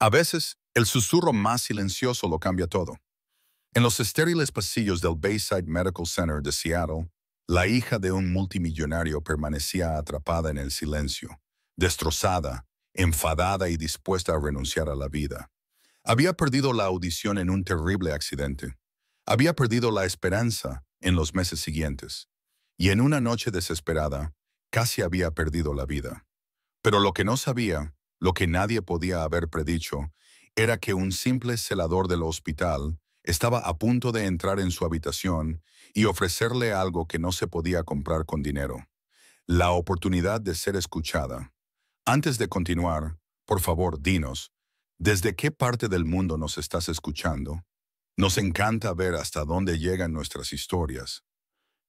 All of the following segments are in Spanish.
A veces, el susurro más silencioso lo cambia todo. En los estériles pasillos del Bayside Medical Center de Seattle, la hija de un multimillonario permanecía atrapada en el silencio, destrozada, enfadada y dispuesta a renunciar a la vida. Había perdido la audición en un terrible accidente. Había perdido la esperanza en los meses siguientes. Y en una noche desesperada, casi había perdido la vida. Pero lo que no sabía, lo que nadie podía haber predicho, era que un simple celador del hospital estaba a punto de entrar en su habitación y ofrecerle algo que no se podía comprar con dinero: la oportunidad de ser escuchada. Antes de continuar, por favor, dinos, ¿desde qué parte del mundo nos estás escuchando? Nos encanta ver hasta dónde llegan nuestras historias.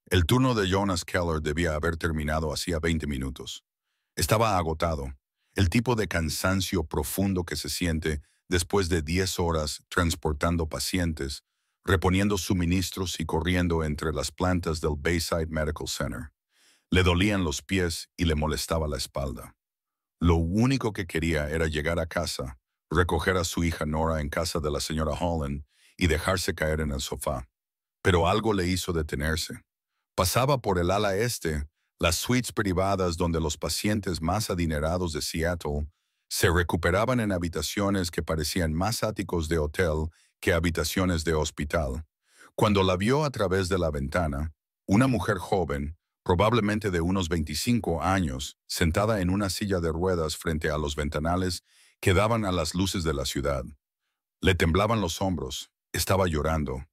El turno de Jonas Keller debía haber terminado hacía 20 minutos. Estaba agotado, el tipo de cansancio profundo que se siente después de 10 horas transportando pacientes, reponiendo suministros y corriendo entre las plantas del Bayside Medical Center. Le dolían los pies y le molestaba la espalda. Lo único que quería era llegar a casa, recoger a su hija Nora en casa de la señora Holland y dejarse caer en el sofá. Pero algo le hizo detenerse. Pasaba por el ala este, las suites privadas donde los pacientes más adinerados de Seattle se recuperaban en habitaciones que parecían más áticos de hotel que habitaciones de hospital. Cuando la vio a través de la ventana, una mujer joven, probablemente de unos 25 años, sentada en una silla de ruedas frente a los ventanales que daban a las luces de la ciudad. Le temblaban los hombros, estaba llorando.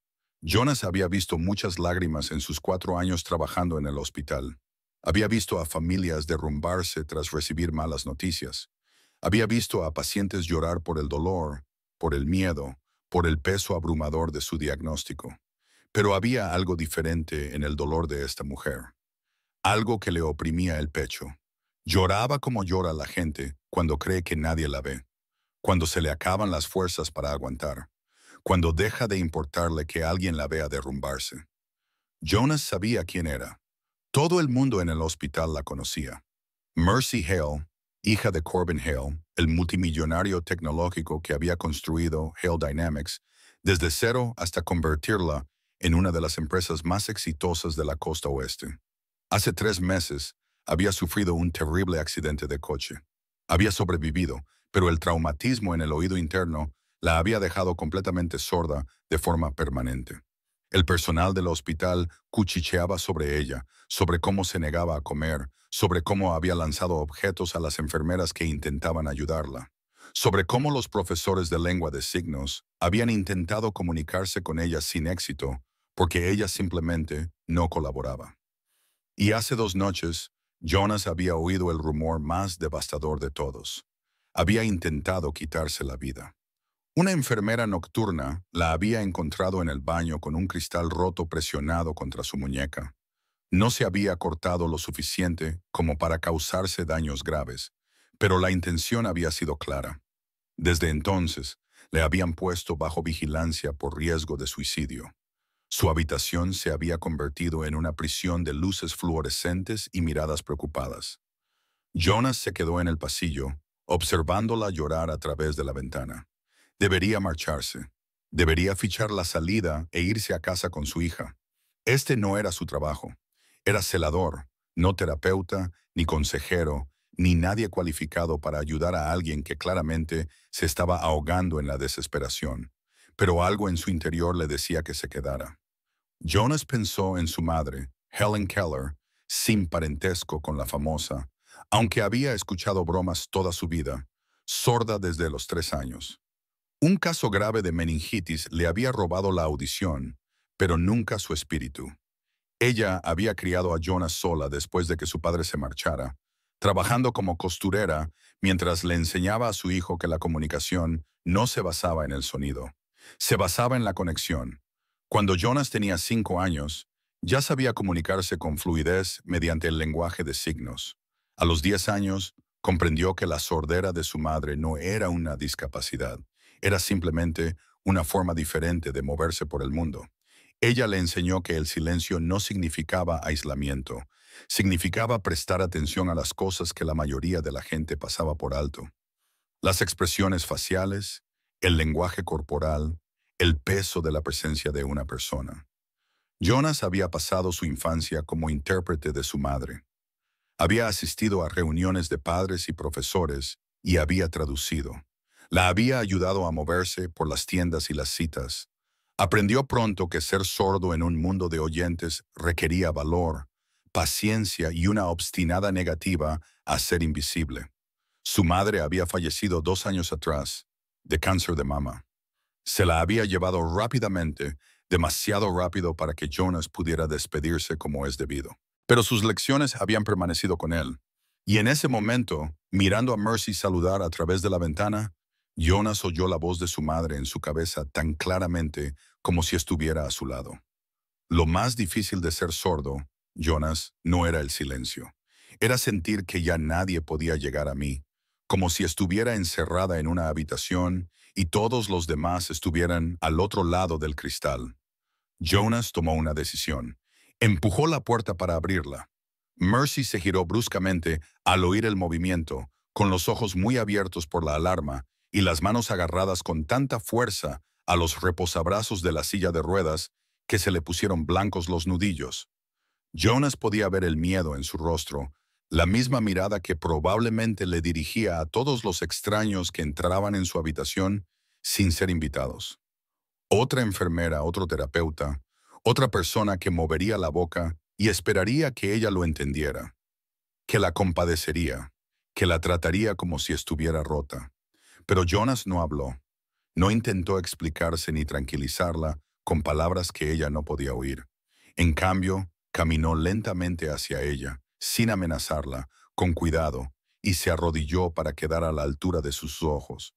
Jonas había visto muchas lágrimas en sus 4 años trabajando en el hospital. Había visto a familias derrumbarse tras recibir malas noticias. Había visto a pacientes llorar por el dolor, por el miedo, por el peso abrumador de su diagnóstico. Pero había algo diferente en el dolor de esta mujer. Algo que le oprimía el pecho. Lloraba como llora la gente cuando cree que nadie la ve, cuando se le acaban las fuerzas para aguantar, cuando deja de importarle que alguien la vea derrumbarse. Jonas sabía quién era. Todo el mundo en el hospital la conocía. Mercy Hale, hija de Corbin Hale, el multimillonario tecnológico que había construido Hale Dynamics desde cero hasta convertirla en una de las empresas más exitosas de la costa oeste. Hace 3 meses había sufrido un terrible accidente de coche. Había sobrevivido, pero el traumatismo en el oído interno la había dejado completamente sorda de forma permanente. El personal del hospital cuchicheaba sobre ella, sobre cómo se negaba a comer, sobre cómo había lanzado objetos a las enfermeras que intentaban ayudarla, sobre cómo los profesores de lengua de signos habían intentado comunicarse con ella sin éxito porque ella simplemente no colaboraba. Y hace 2 noches, Jonas había oído el rumor más devastador de todos. Había intentado quitarse la vida. Una enfermera nocturna la había encontrado en el baño con un cristal roto presionado contra su muñeca. No se había cortado lo suficiente como para causarse daños graves, pero la intención había sido clara. Desde entonces, le habían puesto bajo vigilancia por riesgo de suicidio. Su habitación se había convertido en una prisión de luces fluorescentes y miradas preocupadas. Jonas se quedó en el pasillo, observándola llorar a través de la ventana. Debería marcharse. Debería fichar la salida e irse a casa con su hija. Este no era su trabajo. Era celador, no terapeuta, ni consejero, ni nadie cualificado para ayudar a alguien que claramente se estaba ahogando en la desesperación. Pero algo en su interior le decía que se quedara. Jonas pensó en su madre, Helen Keller, sin parentesco con la famosa, aunque había escuchado bromas toda su vida, sorda desde los 3 años. Un caso grave de meningitis le había robado la audición, pero nunca su espíritu. Ella había criado a Jonas sola después de que su padre se marchara, trabajando como costurera mientras le enseñaba a su hijo que la comunicación no se basaba en el sonido, se basaba en la conexión. Cuando Jonas tenía 5 años, ya sabía comunicarse con fluidez mediante el lenguaje de signos. A los 10 años, comprendió que la sordera de su madre no era una discapacidad, era simplemente una forma diferente de moverse por el mundo. Ella le enseñó que el silencio no significaba aislamiento, significaba prestar atención a las cosas que la mayoría de la gente pasaba por alto. Las expresiones faciales, el lenguaje corporal, el peso de la presencia de una persona. Jonas había pasado su infancia como intérprete de su madre. Había asistido a reuniones de padres y profesores y había traducido. La había ayudado a moverse por las tiendas y las citas. Aprendió pronto que ser sordo en un mundo de oyentes requería valor, paciencia y una obstinada negativa a ser invisible. Su madre había fallecido 2 años atrás, de cáncer de mama. Se la había llevado rápidamente, demasiado rápido para que Jonas pudiera despedirse como es debido. Pero sus lecciones habían permanecido con él. Y en ese momento, mirando a Mercy saludar a través de la ventana, Jonas oyó la voz de su madre en su cabeza tan claramente como si estuviera a su lado. Lo más difícil de ser sordo, Jonas, no era el silencio. Era sentir que ya nadie podía llegar a mí, como si estuviera encerrada en una habitación y todos los demás estuvieran al otro lado del cristal. Jonas tomó una decisión. Empujó la puerta para abrirla. Mercy se giró bruscamente al oír el movimiento, con los ojos muy abiertos por la alarma y las manos agarradas con tanta fuerza a los reposabrazos de la silla de ruedas que se le pusieron blancos los nudillos. Jonas podía ver el miedo en su rostro, la misma mirada que probablemente le dirigía a todos los extraños que entraban en su habitación sin ser invitados. Otra enfermera, otro terapeuta, otra persona que movería la boca y esperaría que ella lo entendiera, que la compadecería, que la trataría como si estuviera rota. Pero Jonas no habló, no intentó explicarse ni tranquilizarla con palabras que ella no podía oír. En cambio, caminó lentamente hacia ella, sin amenazarla, con cuidado, y se arrodilló para quedar a la altura de sus ojos.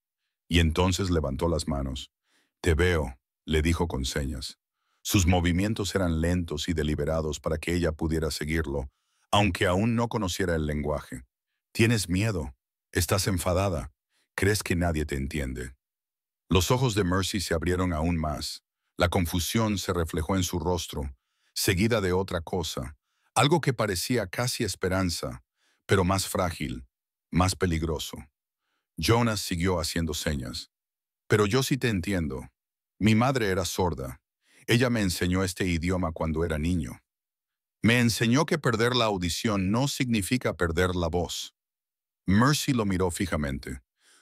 Y entonces levantó las manos. «Te veo», le dijo con señas. Sus movimientos eran lentos y deliberados para que ella pudiera seguirlo, aunque aún no conociera el lenguaje. «Tienes miedo. Estás enfadada. Crees que nadie te entiende». Los ojos de Mercy se abrieron aún más. La confusión se reflejó en su rostro, seguida de otra cosa, algo que parecía casi esperanza, pero más frágil, más peligroso. Jonas siguió haciendo señas. «Pero yo sí te entiendo. Mi madre era sorda. Ella me enseñó este idioma cuando era niño. Me enseñó que perder la audición no significa perder la voz». Mercy lo miró fijamente.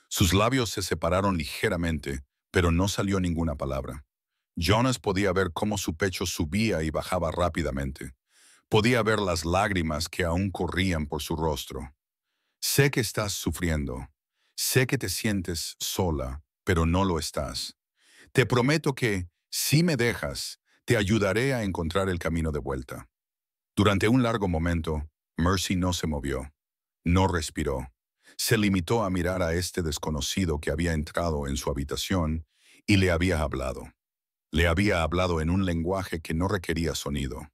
Sus labios se separaron ligeramente, pero no salió ninguna palabra. Jonas podía ver cómo su pecho subía y bajaba rápidamente. Podía ver las lágrimas que aún corrían por su rostro. «Sé que estás sufriendo. Sé que te sientes sola, pero no lo estás. Te prometo que, si me dejas, te ayudaré a encontrar el camino de vuelta». Durante un largo momento, Mercy no se movió, no respiró. Se limitó a mirar a este desconocido que había entrado en su habitación y le había hablado. Le había hablado en un lenguaje que no requería sonido.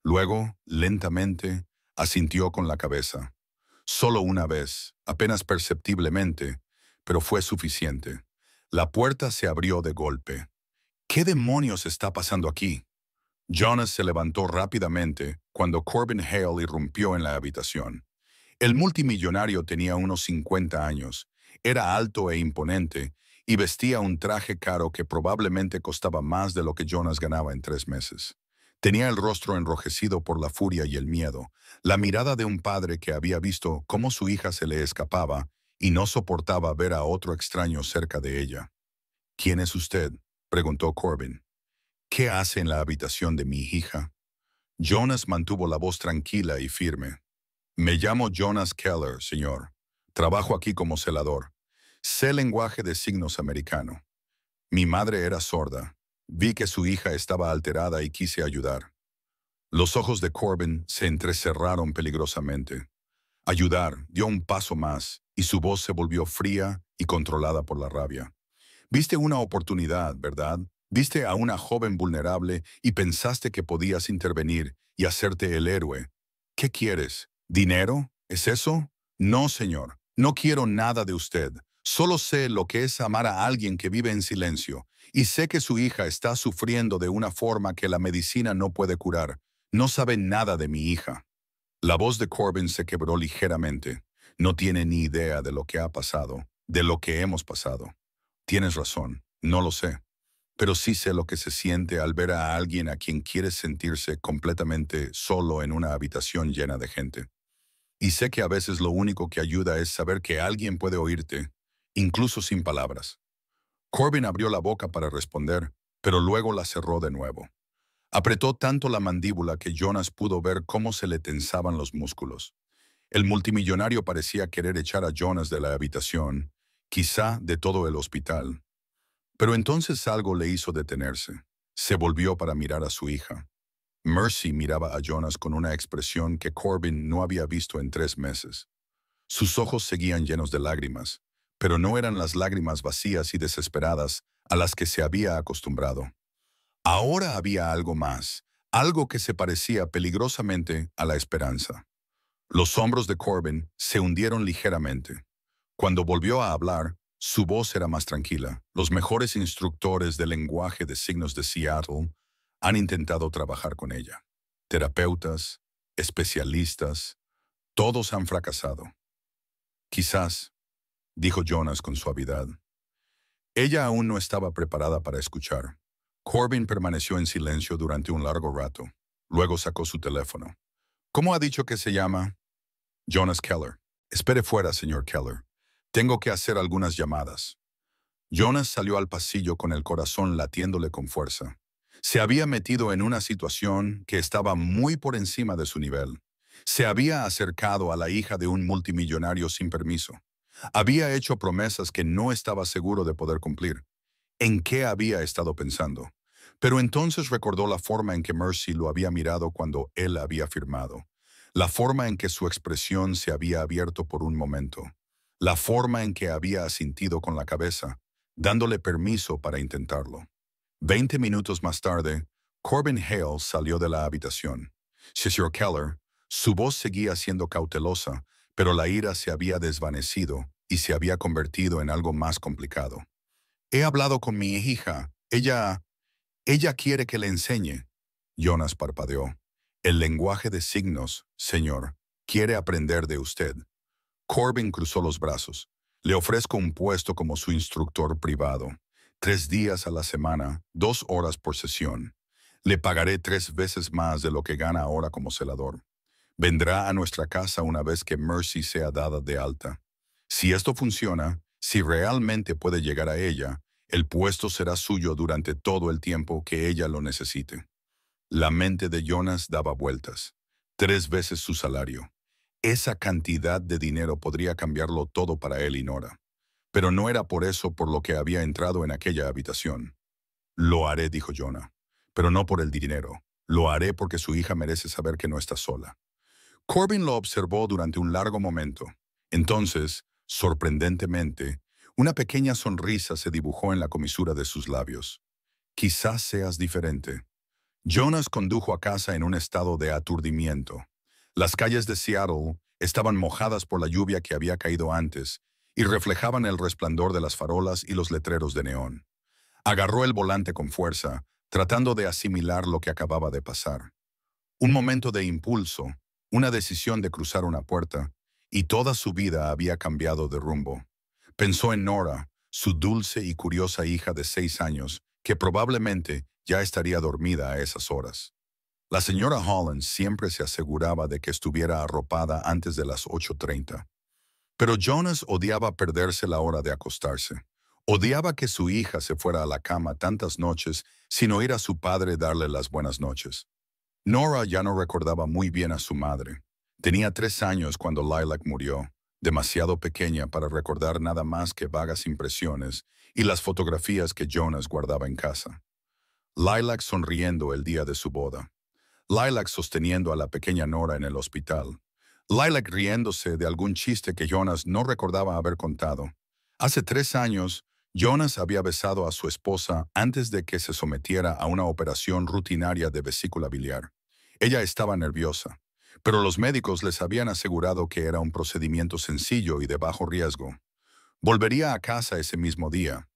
Luego, lentamente, asintió con la cabeza. Solo una vez, apenas perceptiblemente, pero fue suficiente. La puerta se abrió de golpe. «¿Qué demonios está pasando aquí?». Jonas se levantó rápidamente cuando Corbin Hale irrumpió en la habitación. El multimillonario tenía unos 50 años, era alto e imponente y vestía un traje caro que probablemente costaba más de lo que Jonas ganaba en 3 meses. Tenía el rostro enrojecido por la furia y el miedo, la mirada de un padre que había visto cómo su hija se le escapaba y no soportaba ver a otro extraño cerca de ella. «¿Quién es usted?», preguntó Corbin. «¿Qué hace en la habitación de mi hija?». Jonas mantuvo la voz tranquila y firme. «Me llamo Jonas Keller, señor. Trabajo aquí como celador. Sé lenguaje de signos americano. Mi madre era sorda. Vi que su hija estaba alterada y quise ayudar». Los ojos de Corbin se entrecerraron peligrosamente. «Ayudar», dio un paso más, y su voz se volvió fría y controlada por la rabia. «Viste una oportunidad, ¿verdad? Viste a una joven vulnerable y pensaste que podías intervenir y hacerte el héroe. ¿Qué quieres? ¿Dinero? ¿Es eso? No, señor. No quiero nada de usted. Solo sé lo que es amar a alguien que vive en silencio. Y sé que su hija está sufriendo de una forma que la medicina no puede curar. No sabe nada de mi hija». La voz de Corbin se quebró ligeramente. No tiene ni idea de lo que ha pasado. de lo que hemos pasado. Tienes razón, no lo sé, pero sí sé lo que se siente al ver a alguien a quien quieres sentirse completamente solo en una habitación llena de gente. Y sé que a veces lo único que ayuda es saber que alguien puede oírte, incluso sin palabras. Corbin abrió la boca para responder, pero luego la cerró de nuevo. Apretó tanto la mandíbula que Jonas pudo ver cómo se le tensaban los músculos. El multimillonario parecía querer echar a Jonas de la habitación, quizá de todo el hospital. Pero entonces algo le hizo detenerse. Se volvió para mirar a su hija. Mercy miraba a Jonas con una expresión que Corbin no había visto en 3 meses. Sus ojos seguían llenos de lágrimas, pero no eran las lágrimas vacías y desesperadas a las que se había acostumbrado. Ahora había algo más, algo que se parecía peligrosamente a la esperanza. Los hombros de Corbin se hundieron ligeramente. Cuando volvió a hablar, su voz era más tranquila. Los mejores instructores del lenguaje de signos de Seattle han intentado trabajar con ella. Terapeutas, especialistas, todos han fracasado. Quizás, dijo Jonas con suavidad. Ella aún no estaba preparada para escuchar. Corbin permaneció en silencio durante un largo rato. Luego sacó su teléfono. ¿Cómo ha dicho que se llama? Jonas Keller. Espere fuera, señor Keller. Tengo que hacer algunas llamadas. Jonas salió al pasillo con el corazón latiéndole con fuerza. Se había metido en una situación que estaba muy por encima de su nivel. Se había acercado a la hija de un multimillonario sin permiso. Había hecho promesas que no estaba seguro de poder cumplir. ¿En qué había estado pensando? Pero entonces recordó la forma en que Mercy lo había mirado cuando él había firmado. La forma en que su expresión se había abierto por un momento. La forma en que había asintido con la cabeza, dándole permiso para intentarlo. 20 minutos más tarde, Corbin Hale salió de la habitación. Sr. Keller, su voz seguía siendo cautelosa, pero la ira se había desvanecido y se había convertido en algo más complicado. He hablado con mi hija. Ella quiere que le enseñe. Jonas parpadeó. El lenguaje de signos, señor, quiere aprender de usted. Corbin cruzó los brazos. Le ofrezco un puesto como su instructor privado. 3 días a la semana, 2 horas por sesión. Le pagaré 3 veces más de lo que gana ahora como celador. Vendrá a nuestra casa una vez que Mercy sea dada de alta. Si esto funciona, si realmente puede llegar a ella, el puesto será suyo durante todo el tiempo que ella lo necesite. La mente de Jonas daba vueltas. 3 veces su salario. Esa cantidad de dinero podría cambiarlo todo para él y Nora. Pero no era por eso por lo que había entrado en aquella habitación. Lo haré, dijo Jonah, pero no por el dinero. Lo haré porque su hija merece saber que no está sola. Corbin lo observó durante un largo momento. Entonces, sorprendentemente, una pequeña sonrisa se dibujó en la comisura de sus labios. Quizás seas diferente. Jonas condujo a casa en un estado de aturdimiento. Las calles de Seattle estaban mojadas por la lluvia que había caído antes y reflejaban el resplandor de las farolas y los letreros de neón. Agarró el volante con fuerza, tratando de asimilar lo que acababa de pasar. Un momento de impulso, una decisión de cruzar una puerta, y toda su vida había cambiado de rumbo. Pensó en Nora, su dulce y curiosa hija de 6 años, que probablemente ya estaría dormida a esas horas. La señora Holland siempre se aseguraba de que estuviera arropada antes de las 8:30. Pero Jonas odiaba perderse la hora de acostarse. Odiaba que su hija se fuera a la cama tantas noches sin oír a su padre darle las buenas noches. Nora ya no recordaba muy bien a su madre. Tenía 3 años cuando Lilac murió, demasiado pequeña para recordar nada más que vagas impresiones y las fotografías que Jonas guardaba en casa. Lilac sonriendo el día de su boda. Lilac sosteniendo a la pequeña Nora en el hospital. Lilac riéndose de algún chiste que Jonas no recordaba haber contado. Hace 3 años, Jonas había besado a su esposa antes de que se sometiera a una operación rutinaria de vesícula biliar. Ella estaba nerviosa, pero los médicos les habían asegurado que era un procedimiento sencillo y de bajo riesgo. Volvería a casa ese mismo día.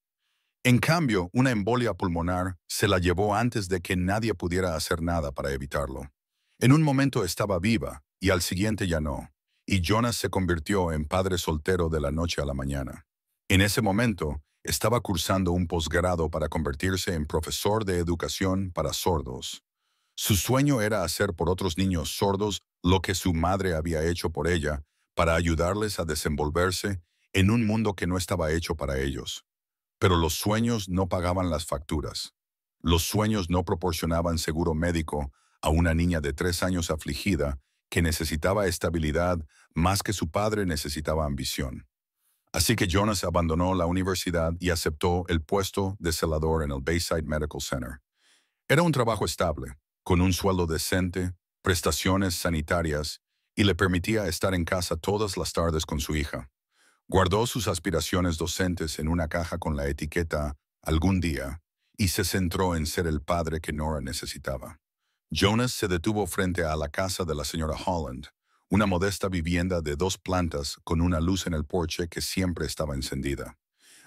En cambio, una embolia pulmonar se la llevó antes de que nadie pudiera hacer nada para evitarlo. En un momento estaba viva y al siguiente ya no, y Jonas se convirtió en padre soltero de la noche a la mañana. En ese momento, estaba cursando un posgrado para convertirse en profesor de educación para sordos. Su sueño era hacer por otros niños sordos lo que su madre había hecho por ella, para ayudarles a desenvolverse en un mundo que no estaba hecho para ellos. Pero los sueños no pagaban las facturas. Los sueños no proporcionaban seguro médico a una niña de 3 años afligida que necesitaba estabilidad más que su padre necesitaba ambición. Así que Jonas abandonó la universidad y aceptó el puesto de celador en el Bayside Medical Center. Era un trabajo estable, con un sueldo decente, prestaciones sanitarias, y le permitía estar en casa todas las tardes con su hija. Guardó sus aspiraciones docentes en una caja con la etiqueta «Algún día» y se centró en ser el padre que Nora necesitaba. Jonas se detuvo frente a la casa de la señora Holland, una modesta vivienda de 2 plantas con una luz en el porche que siempre estaba encendida.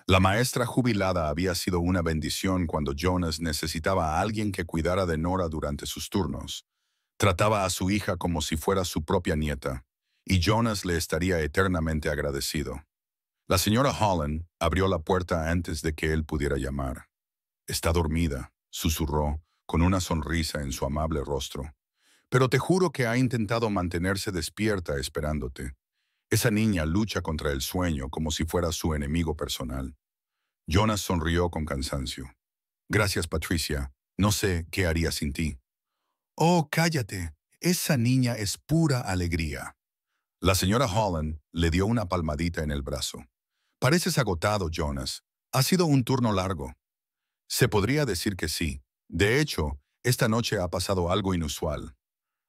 La maestra jubilada había sido una bendición cuando Jonas necesitaba a alguien que cuidara de Nora durante sus turnos. Trataba a su hija como si fuera su propia nieta, y Jonas le estaría eternamente agradecido. La señora Holland abrió la puerta antes de que él pudiera llamar. «Está dormida», susurró, con una sonrisa en su amable rostro. «Pero te juro que ha intentado mantenerse despierta esperándote. Esa niña lucha contra el sueño como si fuera su enemigo personal». Jonas sonrió con cansancio. «Gracias, Patricia. No sé qué haría sin ti». «Oh, cállate. Esa niña es pura alegría». La señora Holland le dio una palmadita en el brazo. «Pareces agotado, Jonas. Ha sido un turno largo». Se podría decir que sí. De hecho, esta noche ha pasado algo inusual.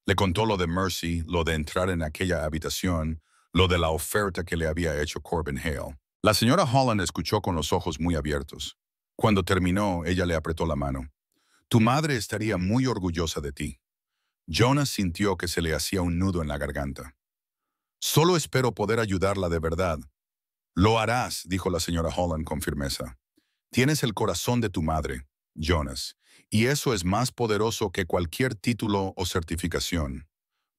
Le contó lo de Mercy, lo de entrar en aquella habitación, lo de la oferta que le había hecho Corbin Hale. La señora Holland escuchó con los ojos muy abiertos. Cuando terminó, ella le apretó la mano. «Tu madre estaría muy orgullosa de ti». Jonas sintió que se le hacía un nudo en la garganta. «Solo espero poder ayudarla de verdad». «Lo harás», dijo la señora Holland con firmeza. «Tienes el corazón de tu madre, Jonas, y eso es más poderoso que cualquier título o certificación».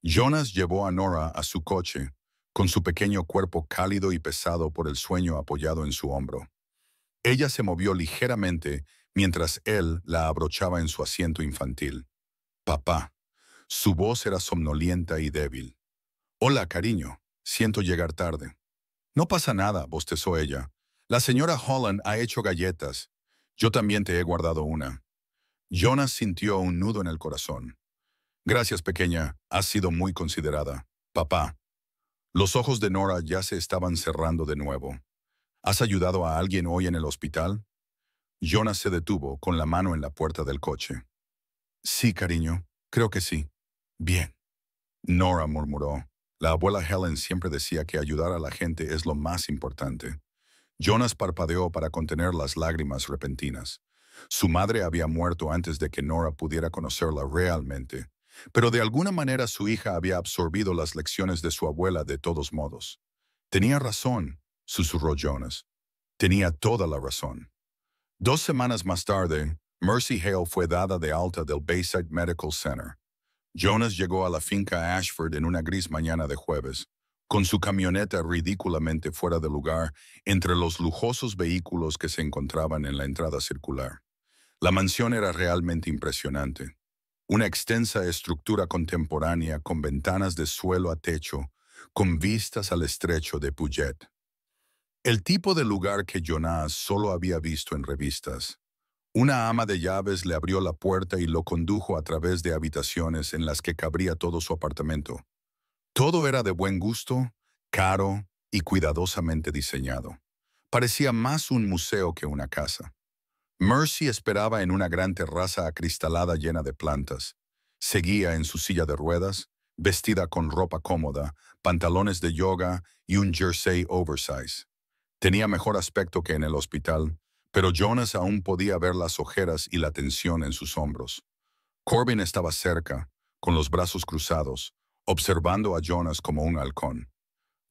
Jonas llevó a Nora a su coche, con su pequeño cuerpo cálido y pesado por el sueño apoyado en su hombro. Ella se movió ligeramente mientras él la abrochaba en su asiento infantil. «Papá». Su voz era somnolienta y débil. «Hola, cariño. Siento llegar tarde». «No pasa nada», bostezó ella. «La señora Holland ha hecho galletas. Yo también te he guardado una». Jonas sintió un nudo en el corazón. «Gracias, pequeña. Has sido muy considerada. Papá». Los ojos de Nora ya se estaban cerrando de nuevo. «¿Has ayudado a alguien hoy en el hospital?» Jonas se detuvo con la mano en la puerta del coche. «Sí, cariño. Creo que sí». «Bien». Nora murmuró. La abuela Helen siempre decía que ayudar a la gente es lo más importante. Jonas parpadeó para contener las lágrimas repentinas. Su madre había muerto antes de que Nora pudiera conocerla realmente, pero de alguna manera su hija había absorbido las lecciones de su abuela de todos modos. «Tenía razón», susurró Jonas. Tenía toda la razón. 2 semanas más tarde, Mercy Hale fue dada de alta del Bayside Medical Center. Jonas llegó a la finca Ashford en una gris mañana de jueves, con su camioneta ridículamente fuera de lugar entre los lujosos vehículos que se encontraban en la entrada circular. La mansión era realmente impresionante. Una extensa estructura contemporánea con ventanas de suelo a techo, con vistas al estrecho de Puget. El tipo de lugar que Jonas solo había visto en revistas. Una ama de llaves le abrió la puerta y lo condujo a través de habitaciones en las que cabría todo su apartamento. Todo era de buen gusto, caro y cuidadosamente diseñado. Parecía más un museo que una casa. Mercy esperaba en una gran terraza acristalada llena de plantas. Seguía en su silla de ruedas, vestida con ropa cómoda, pantalones de yoga y un jersey oversize. Tenía mejor aspecto que en el hospital, pero Jonas aún podía ver las ojeras y la tensión en sus hombros. Corbin estaba cerca, con los brazos cruzados, observando a Jonas como un halcón.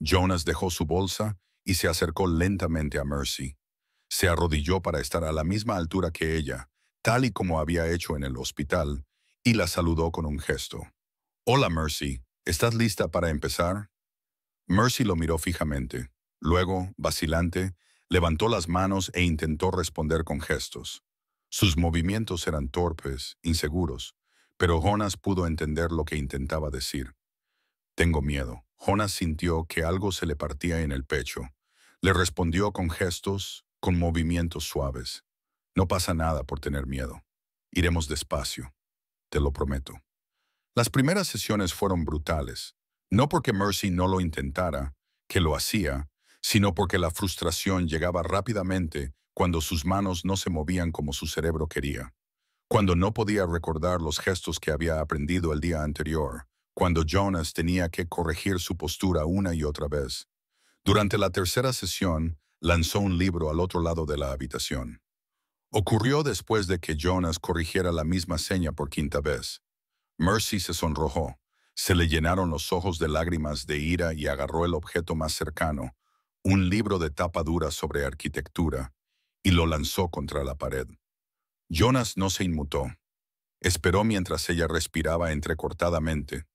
Jonas dejó su bolsa y se acercó lentamente a Mercy. Se arrodilló para estar a la misma altura que ella, tal y como había hecho en el hospital, y la saludó con un gesto. «Hola, Mercy. ¿Estás lista para empezar?» Mercy lo miró fijamente. Luego, vacilante, Levantó las manos e intentó responder con gestos. Sus movimientos eran torpes, inseguros, pero Jonas pudo entender lo que intentaba decir. Tengo miedo. Jonas sintió que algo se le partía en el pecho. Le respondió con gestos, con movimientos suaves. No pasa nada por tener miedo. Iremos despacio, te lo prometo. Las primeras sesiones fueron brutales, no porque Mercy no lo intentara, que lo hacía, sino porque la frustración llegaba rápidamente cuando sus manos no se movían como su cerebro quería, cuando no podía recordar los gestos que había aprendido el día anterior, cuando Jonas tenía que corregir su postura una y otra vez. Durante la tercera sesión, lanzó un libro al otro lado de la habitación. Ocurrió después de que Jonas corrigiera la misma seña por quinta vez. Mercy se sonrojó, se le llenaron los ojos de lágrimas de ira y agarró el objeto más cercano, un libro de tapa dura sobre arquitectura, y lo lanzó contra la pared. Jonas no se inmutó. Esperó mientras ella respiraba entrecortadamente.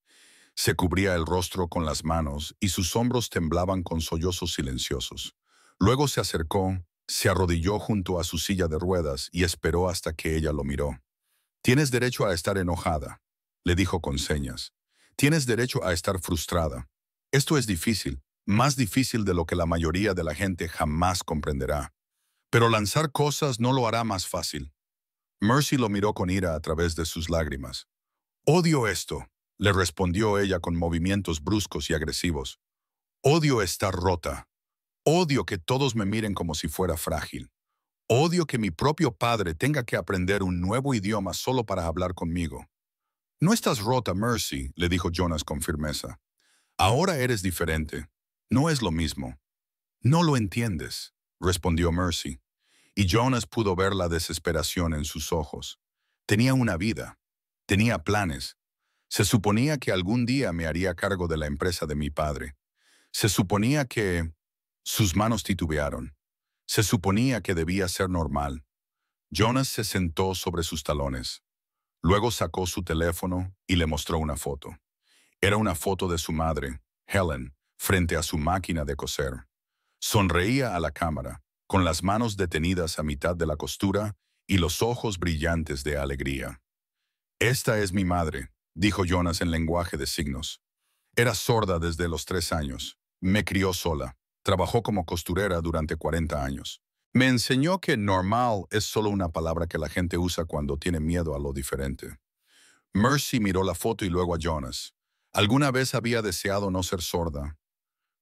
Se cubría el rostro con las manos y sus hombros temblaban con sollozos silenciosos. Luego se acercó, se arrodilló junto a su silla de ruedas y esperó hasta que ella lo miró. Tienes derecho a estar enojada, le dijo con señas. Tienes derecho a estar frustrada. Esto es difícil, más difícil de lo que la mayoría de la gente jamás comprenderá. Pero lanzar cosas no lo hará más fácil. Mercy lo miró con ira a través de sus lágrimas. Odio esto, le respondió ella con movimientos bruscos y agresivos. Odio estar rota. Odio que todos me miren como si fuera frágil. Odio que mi propio padre tenga que aprender un nuevo idioma solo para hablar conmigo. No estás rota, Mercy, le dijo Jonas con firmeza. Ahora eres diferente. No es lo mismo. No lo entiendes, respondió Mercy. Y Jonas pudo ver la desesperación en sus ojos. Tenía una vida. Tenía planes. Se suponía que algún día me haría cargo de la empresa de mi padre. Se suponía que... Sus manos titubearon. Se suponía que debía ser normal. Jonas se sentó sobre sus talones. Luego sacó su teléfono y le mostró una foto. Era una foto de su madre, Helen, frente a su máquina de coser. Sonreía a la cámara, con las manos detenidas a mitad de la costura y los ojos brillantes de alegría. Esta es mi madre, dijo Jonas en lenguaje de signos. Era sorda desde los 3 años. Me crió sola. Trabajó como costurera durante 40 años. Me enseñó que normal es solo una palabra que la gente usa cuando tiene miedo a lo diferente. Mercy miró la foto y luego a Jonas. ¿Alguna vez había deseado no ser sorda?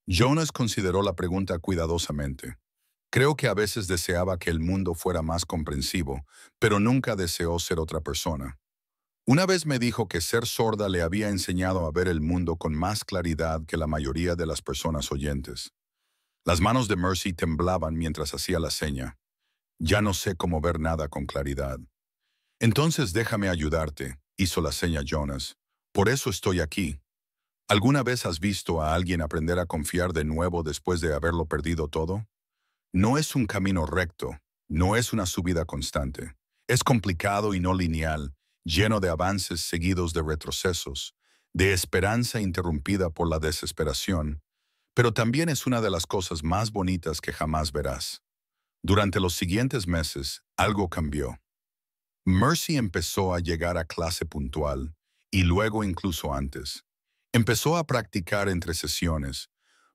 Jonas consideró la pregunta cuidadosamente. Creo que a veces deseaba que el mundo fuera más comprensivo, pero nunca deseó ser otra persona. Una vez me dijo que ser sorda le había enseñado a ver el mundo con más claridad que la mayoría de las personas oyentes. Las manos de Mercy temblaban mientras hacía la seña. Ya no sé cómo ver nada con claridad. Entonces déjame ayudarte, hizo la seña Jonas. Por eso estoy aquí. ¿Alguna vez has visto a alguien aprender a confiar de nuevo después de haberlo perdido todo? No es un camino recto, no es una subida constante. Es complicado y no lineal, lleno de avances seguidos de retrocesos, de esperanza interrumpida por la desesperación, pero también es una de las cosas más bonitas que jamás verás. Durante los siguientes meses, algo cambió. Mercy empezó a llegar a clase puntual, y luego incluso antes. Empezó a practicar entre sesiones,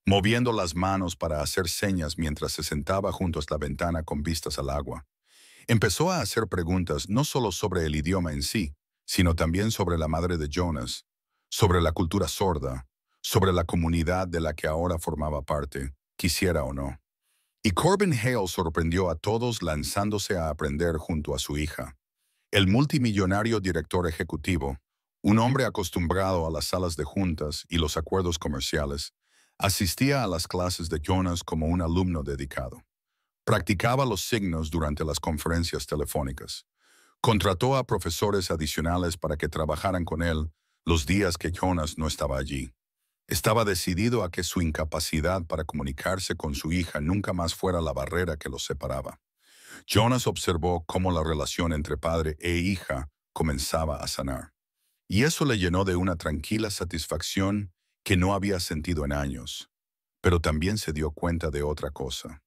moviendo las manos para hacer señas mientras se sentaba junto a la ventana con vistas al agua. Empezó a hacer preguntas no solo sobre el idioma en sí, sino también sobre la madre de Jonas, sobre la cultura sorda, sobre la comunidad de la que ahora formaba parte, quisiera o no. Y Corbin Hale sorprendió a todos lanzándose a aprender junto a su hija. El multimillonario director ejecutivo, un hombre acostumbrado a las salas de juntas y los acuerdos comerciales, asistía a las clases de Jonas como un alumno dedicado. Practicaba los signos durante las conferencias telefónicas. Contrató a profesores adicionales para que trabajaran con él los días que Jonas no estaba allí. Estaba decidido a que su incapacidad para comunicarse con su hija nunca más fuera la barrera que los separaba. Jonas observó cómo la relación entre padre e hija comenzaba a sanar. Y eso le llenó de una tranquila satisfacción que no había sentido en años. Pero también se dio cuenta de otra cosa.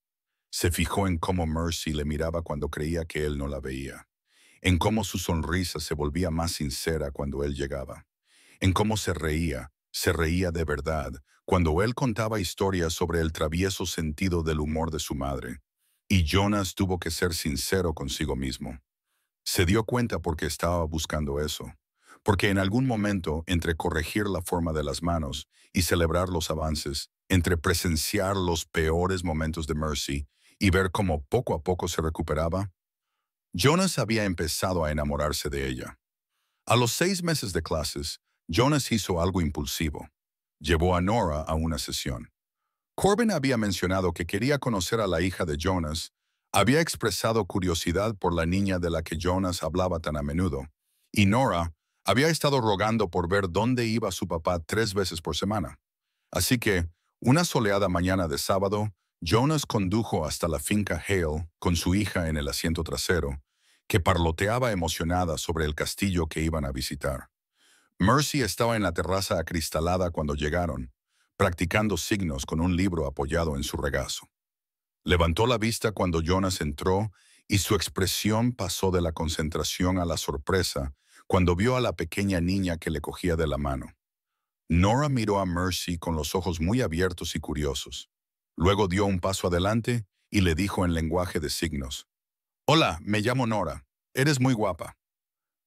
Se fijó en cómo Mercy le miraba cuando creía que él no la veía, en cómo su sonrisa se volvía más sincera cuando él llegaba, en cómo se reía de verdad, cuando él contaba historias sobre el travieso sentido del humor de su madre. Y Jonas tuvo que ser sincero consigo mismo. Se dio cuenta porque estaba buscando eso. Porque en algún momento, entre corregir la forma de las manos y celebrar los avances, entre presenciar los peores momentos de Mercy y ver cómo poco a poco se recuperaba, Jonas había empezado a enamorarse de ella. A los 6 meses de clases, Jonas hizo algo impulsivo. Llevó a Nora a una sesión. Corbin había mencionado que quería conocer a la hija de Jonas, había expresado curiosidad por la niña de la que Jonas hablaba tan a menudo, y Nora había estado rogando por ver dónde iba su papá 3 veces por semana. Así que, una soleada mañana de sábado, Jonas condujo hasta la finca Hale con su hija en el asiento trasero, que parloteaba emocionada sobre el castillo que iban a visitar. Mercy estaba en la terraza acristalada cuando llegaron, practicando signos con un libro apoyado en su regazo. Levantó la vista cuando Jonas entró y su expresión pasó de la concentración a la sorpresa cuando vio a la pequeña niña que le cogía de la mano. Nora miró a Mercy con los ojos muy abiertos y curiosos. Luego dio un paso adelante y le dijo en lenguaje de signos: «Hola, me llamo Nora. Eres muy guapa».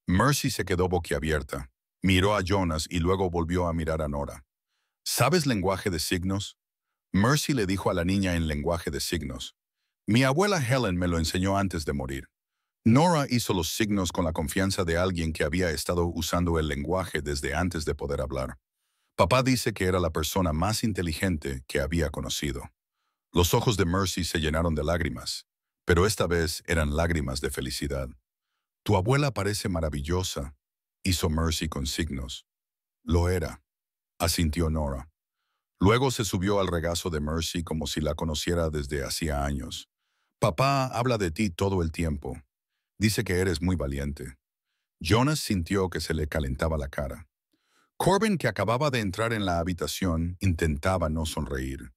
Mercy se quedó boquiabierta. Miró a Jonas y luego volvió a mirar a Nora. «¿Sabes lenguaje de signos?». Mercy le dijo a la niña en lenguaje de signos: «Mi abuela Helen me lo enseñó antes de morir». Nora hizo los signos con la confianza de alguien que había estado usando el lenguaje desde antes de poder hablar. Papá dice que era la persona más inteligente que había conocido. Los ojos de Mercy se llenaron de lágrimas, pero esta vez eran lágrimas de felicidad. «Tu abuela parece maravillosa», hizo Mercy con signos. «Lo era», asintió Nora. Luego se subió al regazo de Mercy como si la conociera desde hacía años. «Papá habla de ti todo el tiempo. Dice que eres muy valiente». Jonas sintió que se le calentaba la cara. Corbin, que acababa de entrar en la habitación, intentaba no sonreír.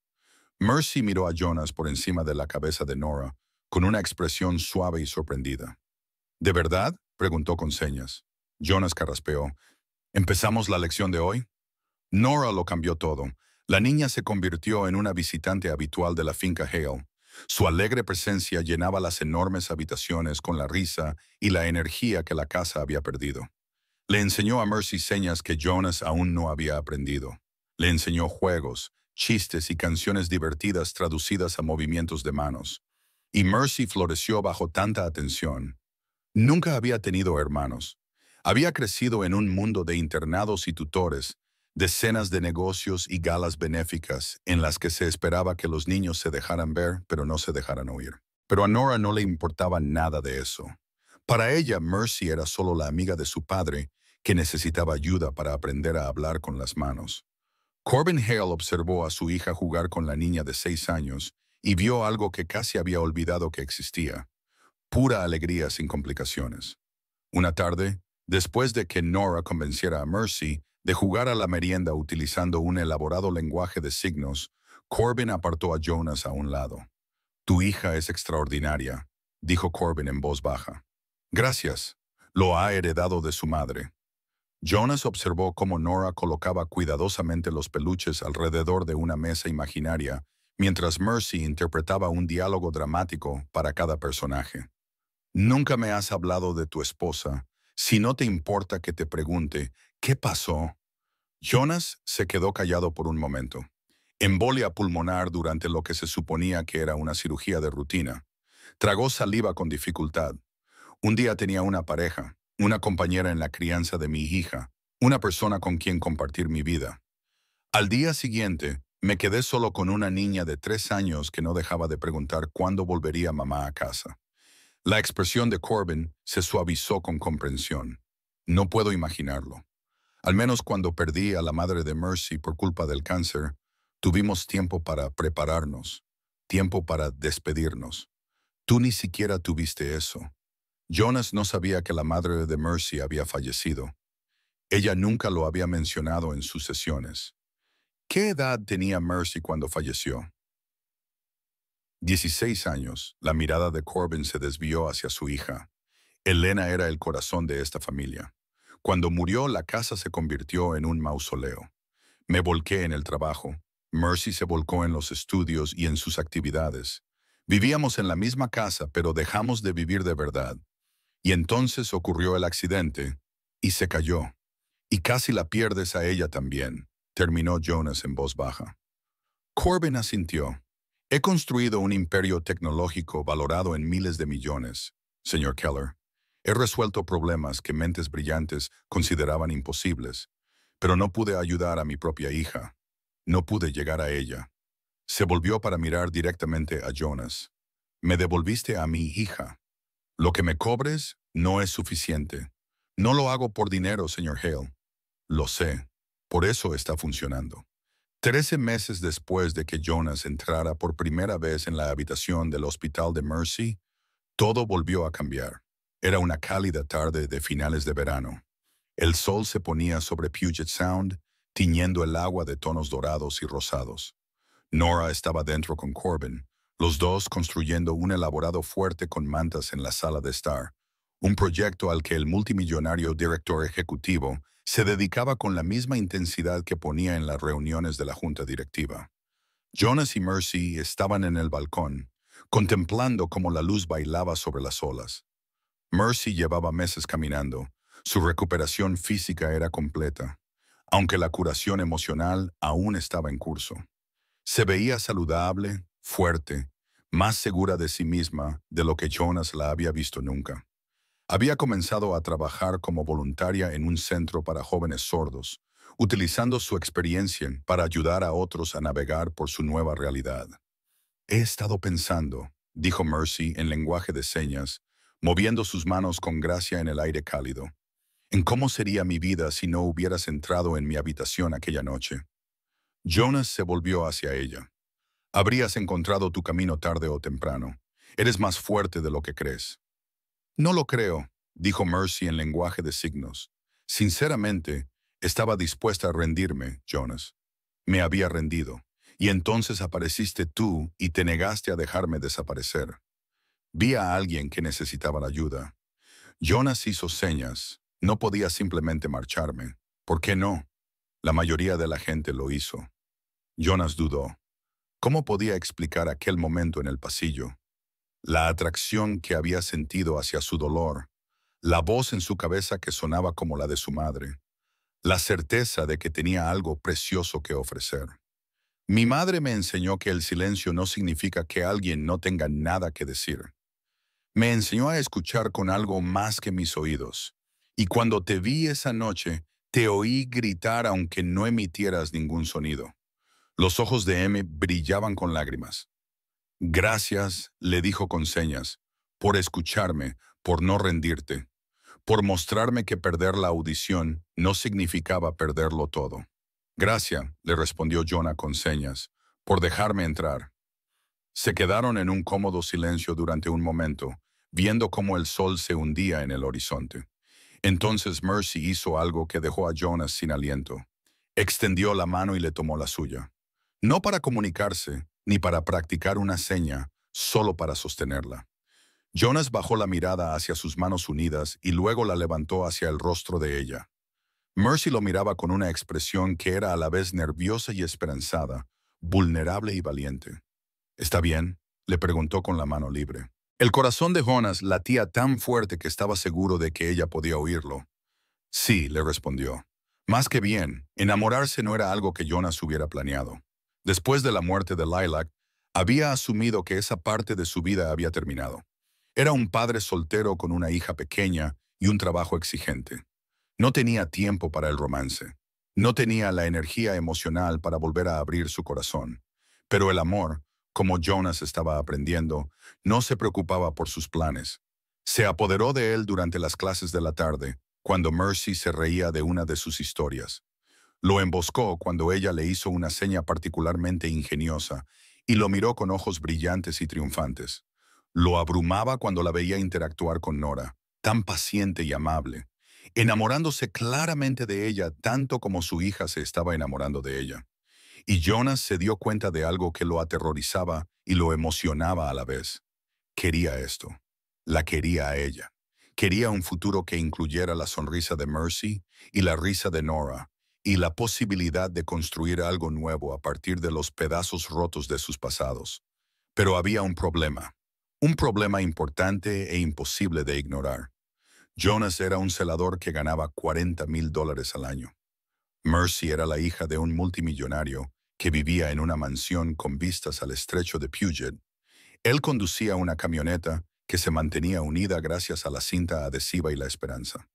Mercy miró a Jonas por encima de la cabeza de Nora, con una expresión suave y sorprendida. «¿De verdad?», preguntó con señas. Jonas carraspeó. «¿Empezamos la lección de hoy?». Nora lo cambió todo. La niña se convirtió en una visitante habitual de la finca Hale. Su alegre presencia llenaba las enormes habitaciones con la risa y la energía que la casa había perdido. Le enseñó a Mercy señas que Jonas aún no había aprendido. Le enseñó juegos, chistes y canciones divertidas traducidas a movimientos de manos. Y Mercy floreció bajo tanta atención. Nunca había tenido hermanos. Había crecido en un mundo de internados y tutores, decenas de negocios y galas benéficas en las que se esperaba que los niños se dejaran ver, pero no se dejaran oír. Pero a Nora no le importaba nada de eso. Para ella, Mercy era solo la amiga de su padre que necesitaba ayuda para aprender a hablar con las manos. Corbin Hale observó a su hija jugar con la niña de 6 años y vio algo que casi había olvidado que existía: pura alegría sin complicaciones. Una tarde, después de que Nora convenciera a Mercy de jugar a la merienda utilizando un elaborado lenguaje de signos, Corbin apartó a Jonas a un lado. «Tu hija es extraordinaria», dijo Corbin en voz baja. «Gracias. Lo ha heredado de su madre». Jonas observó cómo Nora colocaba cuidadosamente los peluches alrededor de una mesa imaginaria, mientras Mercy interpretaba un diálogo dramático para cada personaje. «Nunca me has hablado de tu esposa. Si no te importa que te pregunte, ¿qué pasó?». Jonas se quedó callado por un momento. Embolia pulmonar durante lo que se suponía que era una cirugía de rutina. Tragó saliva con dificultad. Un día tenía una pareja, una compañera en la crianza de mi hija, una persona con quien compartir mi vida. Al día siguiente, me quedé solo con una niña de 3 años que no dejaba de preguntar cuándo volvería mamá a casa. La expresión de Corbin se suavizó con comprensión. «No puedo imaginarlo. Al menos cuando perdí a la madre de Mercy por culpa del cáncer, tuvimos tiempo para prepararnos, tiempo para despedirnos. Tú ni siquiera tuviste eso». Jonas no sabía que la madre de Mercy había fallecido. Ella nunca lo había mencionado en sus sesiones. ¿Qué edad tenía Mercy cuando falleció? 16 años, la mirada de Corbin se desvió hacia su hija. Elena era el corazón de esta familia. Cuando murió, la casa se convirtió en un mausoleo. Me volqué en el trabajo. Mercy se volcó en los estudios y en sus actividades. Vivíamos en la misma casa, pero dejamos de vivir de verdad. Y entonces ocurrió el accidente, y se cayó. Y casi la pierdes a ella también, terminó Jonas en voz baja. Corbin asintió. He construido un imperio tecnológico valorado en miles de millones, señor Keller. He resuelto problemas que mentes brillantes consideraban imposibles, pero no pude ayudar a mi propia hija. No pude llegar a ella. Se volvió para mirar directamente a Jonas. Me devolviste a mi hija. Lo que me cobres no es suficiente. No lo hago por dinero, señor Hale. Lo sé. Por eso está funcionando. 13 meses después de que Jonas entrara por primera vez en la habitación del hospital de Mercy, todo volvió a cambiar. Era una cálida tarde de finales de verano. El sol se ponía sobre Puget Sound, tiñendo el agua de tonos dorados y rosados. Nora estaba dentro con Corbin, los dos construyendo un elaborado fuerte con mantas en la sala de estar, un proyecto al que el multimillonario director ejecutivo se dedicaba con la misma intensidad que ponía en las reuniones de la junta directiva. Jonas y Mercy estaban en el balcón, contemplando cómo la luz bailaba sobre las olas. Mercy llevaba meses caminando. Su recuperación física era completa, aunque la curación emocional aún estaba en curso. Se veía saludable, fuerte, más segura de sí misma de lo que Jonas la había visto nunca. Había comenzado a trabajar como voluntaria en un centro para jóvenes sordos, utilizando su experiencia para ayudar a otros a navegar por su nueva realidad. He estado pensando, dijo Mercy en lenguaje de señas, moviendo sus manos con gracia en el aire cálido, en cómo sería mi vida si no hubieras entrado en mi habitación aquella noche. Jonas se volvió hacia ella. Habrías encontrado tu camino tarde o temprano. Eres más fuerte de lo que crees. No lo creo, dijo Mercy en lenguaje de signos. Sinceramente, estaba dispuesta a rendirme, Jonas. Me había rendido, y entonces apareciste tú y te negaste a dejarme desaparecer. Vi a alguien que necesitaba la ayuda. Jonas hizo señas. No podía simplemente marcharme. ¿Por qué no? La mayoría de la gente lo hizo. Jonas dudó. ¿Cómo podía explicar aquel momento en el pasillo? La atracción que había sentido hacia su dolor, la voz en su cabeza que sonaba como la de su madre, la certeza de que tenía algo precioso que ofrecer. Mi madre me enseñó que el silencio no significa que alguien no tenga nada que decir. Me enseñó a escuchar con algo más que mis oídos. Y cuando te vi esa noche, te oí gritar aunque no emitieras ningún sonido. Los ojos de M brillaban con lágrimas. Gracias, le dijo con señas, por escucharme, por no rendirte, por mostrarme que perder la audición no significaba perderlo todo. Gracias, le respondió Jonah con señas, por dejarme entrar. Se quedaron en un cómodo silencio durante un momento, viendo cómo el sol se hundía en el horizonte. Entonces Mercy hizo algo que dejó a Jonas sin aliento. Extendió la mano y le tomó la suya. No para comunicarse, ni para practicar una seña, solo para sostenerla. Jonas bajó la mirada hacia sus manos unidas y luego la levantó hacia el rostro de ella. Mercy lo miraba con una expresión que era a la vez nerviosa y esperanzada, vulnerable y valiente. ¿Está bien?, le preguntó con la mano libre. El corazón de Jonas latía tan fuerte que estaba seguro de que ella podía oírlo. Sí, le respondió. Más que bien, enamorarse no era algo que Jonas hubiera planeado. Después de la muerte de Lilac, había asumido que esa parte de su vida había terminado. Era un padre soltero con una hija pequeña y un trabajo exigente. No tenía tiempo para el romance. No tenía la energía emocional para volver a abrir su corazón. Pero el amor, como Jonas estaba aprendiendo, no se preocupaba por sus planes. Se apoderó de él durante las clases de la tarde, cuando Mercy se reía de una de sus historias. Lo emboscó cuando ella le hizo una seña particularmente ingeniosa y lo miró con ojos brillantes y triunfantes. Lo abrumaba cuando la veía interactuar con Nora, tan paciente y amable, enamorándose claramente de ella tanto como su hija se estaba enamorando de ella. Y Jonas se dio cuenta de algo que lo aterrorizaba y lo emocionaba a la vez. Quería esto. La quería a ella. Quería un futuro que incluyera la sonrisa de Mercy y la risa de Nora, y la posibilidad de construir algo nuevo a partir de los pedazos rotos de sus pasados. Pero había un problema importante e imposible de ignorar. Jonas era un celador que ganaba $40,000 al año. Mercy era la hija de un multimillonario que vivía en una mansión con vistas al estrecho de Puget. Él conducía una camioneta que se mantenía unida gracias a la cinta adhesiva y la esperanza.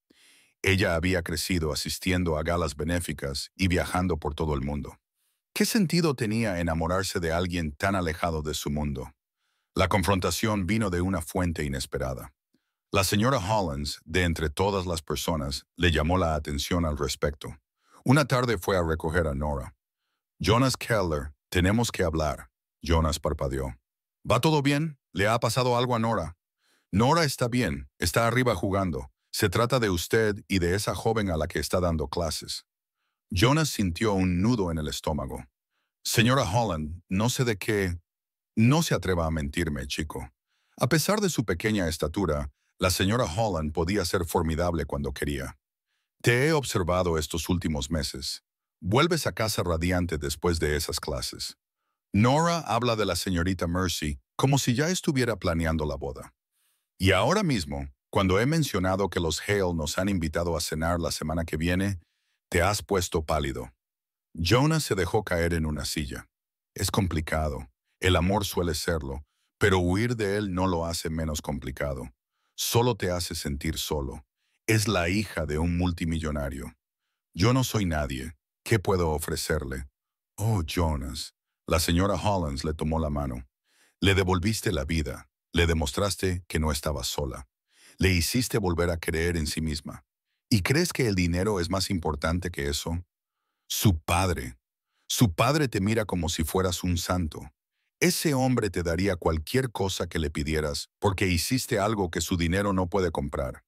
Ella había crecido asistiendo a galas benéficas y viajando por todo el mundo. ¿Qué sentido tenía enamorarse de alguien tan alejado de su mundo? La confrontación vino de una fuente inesperada. La señora Hollins, de entre todas las personas, le llamó la atención al respecto. Una tarde fue a recoger a Nora. Jonas Keller, tenemos que hablar. Jonas parpadeó. ¿Va todo bien? ¿Le ha pasado algo a Nora? Nora está bien, está arriba jugando. Se trata de usted y de esa joven a la que está dando clases. Jonas sintió un nudo en el estómago. Señora Holland, no sé de qué. No se atreva a mentirme, chico. A pesar de su pequeña estatura, la señora Holland podía ser formidable cuando quería. Te he observado estos últimos meses. Vuelves a casa radiante después de esas clases. Nora habla de la señorita Mercy como si ya estuviera planeando la boda. Y ahora mismo, cuando he mencionado que los Hale nos han invitado a cenar la semana que viene, te has puesto pálido. Jonas se dejó caer en una silla. Es complicado. El amor suele serlo, pero huir de él no lo hace menos complicado. Solo te hace sentir solo. Es la hija de un multimillonario. Yo no soy nadie. ¿Qué puedo ofrecerle? Oh, Jonas. La señora Hollins le tomó la mano. Le devolviste la vida. Le demostraste que no estaba sola. Le hiciste volver a creer en sí misma. ¿Y crees que el dinero es más importante que eso? Su padre. Su padre te mira como si fueras un santo. Ese hombre te daría cualquier cosa que le pidieras porque hiciste algo que su dinero no puede comprar.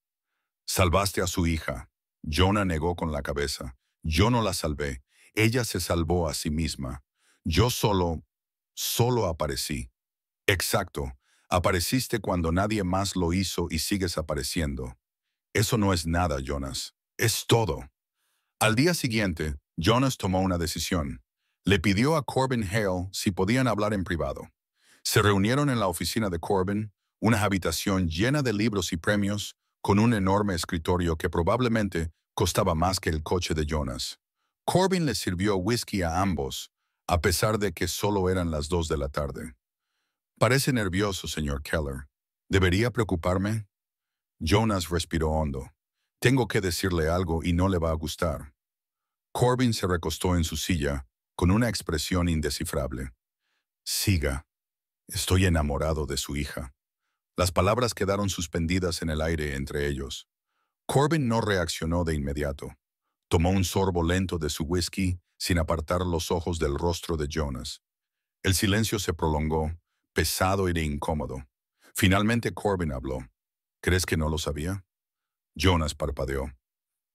Salvaste a su hija. Jonah negó con la cabeza. Yo no la salvé. Ella se salvó a sí misma. Yo solo aparecí. Exacto. Apareciste cuando nadie más lo hizo y sigues apareciendo. Eso no es nada, Jonas. Es todo. Al día siguiente, Jonas tomó una decisión. Le pidió a Corbin Hale si podían hablar en privado. Se reunieron en la oficina de Corbin, una habitación llena de libros y premios, con un enorme escritorio que probablemente costaba más que el coche de Jonas. Corbin le sirvió whisky a ambos, a pesar de que solo eran las 2 de la tarde. Parece nervioso, señor Keller. ¿Debería preocuparme? Jonas respiró hondo. Tengo que decirle algo y no le va a gustar. Corbin se recostó en su silla, con una expresión indescifrable. Siga. Estoy enamorado de su hija. Las palabras quedaron suspendidas en el aire entre ellos. Corbin no reaccionó de inmediato. Tomó un sorbo lento de su whisky sin apartar los ojos del rostro de Jonas. El silencio se prolongó, pesado e incómodo. Finalmente Corbin habló. ¿Crees que no lo sabía? Jonas parpadeó.